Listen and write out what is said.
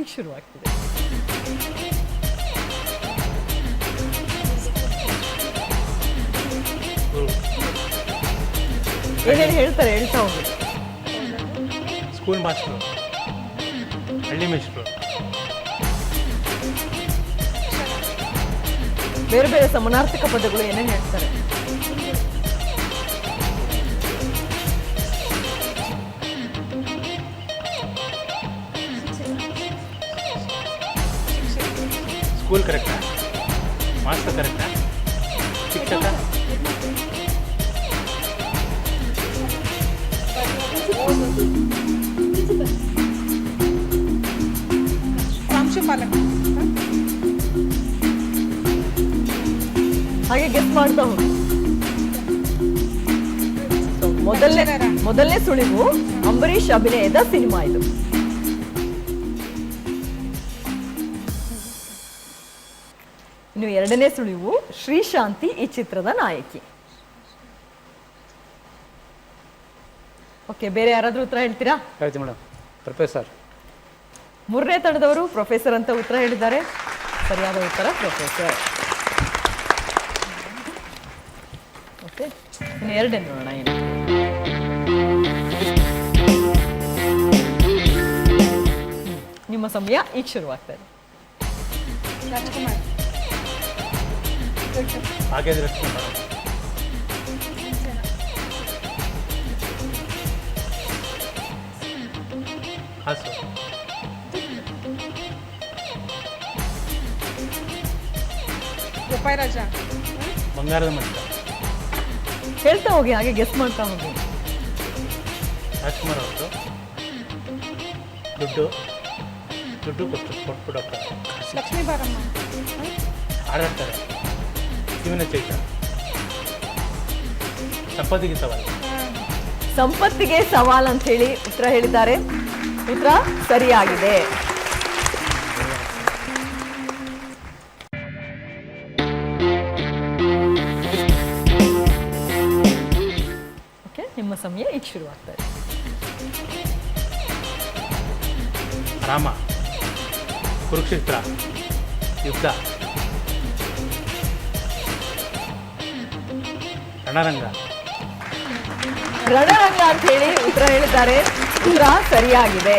ಈಗ ಶುರುವಾಗ್ತಿದೆ. ಏನೇನು ಹೇಳ್ತಾರೆ ಹೇಳ್ತಾ ಹೋಗಿ. ಸ್ಕೂಲ್ ಮಾಸ್ಟ್ರು, ಹಳ್ಳಿ ಮೇಷ್ಟ್ರು, ಬೇರೆ ಬೇರೆ ಸಮಾನಾರ್ಥಕ ಪದಗಳು ಏನೇನು ಹೇಳ್ತಾರೆ. ಸ್ಕೂಲ್ ಕರೆಕ್ಟಾ, ಮಾಸ್ಟರ್ ಕರೆಕ್ಟಾ, ಶಿಕ್ಷಕ, ಪ್ರಾಂಶುಪಾಲಕ, ಹಾಗೆ ಗೆಸ್ ಮಾಡ್ತಾ ಹೋಗಿ. ಮೊದಲನೇ ಸುಳಿವು ಅಂಬರೀಷ್ ಅಭಿನಯದ ಸಿನಿಮಾ ಇದು. ಇನ್ನು ಎರಡನೇ ಸುಳಿವು ಶ್ರೀಶಾಂತಿ ಈ ಚಿತ್ರದ ನಾಯಕಿ. ಓಕೆ, ಬೇರೆ ಯಾರಾದ್ರೂ ಉತ್ತರ ಹೇಳ್ತೀರಾ? ಹೇಳ್ತೀವಿ ಮೇಡಮ್, ಪ್ರೊಫೆಸರ್. ಮೂರನೇ ತಂಡದವರು ಪ್ರೊಫೆಸರ್ ಅಂತ ಉತ್ತರ ಹೇಳಿದ್ದಾರೆ. ಸರಿಯಾದ ಉತ್ತರ ಪ್ರೊಫೆಸರ್. ಓಕೆ, ಇನ್ನು ಎರಡನೇ ನೋಡೋಣ ಏನು. ನಿಮ್ಮ ಸಮಯ ಈಗ ಶುರುವಾಗ್ತಾ ಇದೆ. ರಾಜ್ಕುಮಾರ್, ಹಾಗಾದ್ರೆ ರಕ್ಷಣೆ ಮಾಡೋಣ. ಹಾಸು, ಗೋಪಾಯ್ ರಾಜ, ಬಂಗಾರದ ಮಟ್ಟ, ಹೇಳ್ತಾ ಹೋಗಿ, ಹಾಗೆ ಗೆಸ್ ಮಾಡ್ತಾ ಹೋಗಿ. ರಾಜ್ಕುಮಾರ್ ಅವ್ರದ್ದು ದುಡ್ಡು ಕೊಟ್ಬಿಡಪ್ಪ, ಲಕ್ಷ್ಮೀ ಬಾರಮ್ಮ, ಆಡಾಡ್ತಾರೆ, ಶಿವನ ಚೈತ್ರ, ಸಂಪತ್ತಿಗೆ ಸವಾಲು. ಸಂಪತ್ತಿಗೆ ಸವಾಲ್ ಅಂತ ಹೇಳಿ ಉತ್ತರ ಹೇಳಿದ್ದಾರೆ. ಉತ್ತರ ಸರಿಯಾಗಿದೆ. ಓಕೆ, ನಿಮ್ಮ ಸಮಯ ಈಗ ಶುರುವಾಗ್ತಾ ಇದೆ. ರಾಮ, ಕುರುಕ್ಷೇತ್ರ, ಯುದ್ಧ, ರಣರಂಗ ಅಂತ ಹೇಳಿ ಉತ್ತರ ಹೇಳಿದ್ದಾರೆ. ಉತ್ತರ ಸರಿಯಾಗಿದೆ.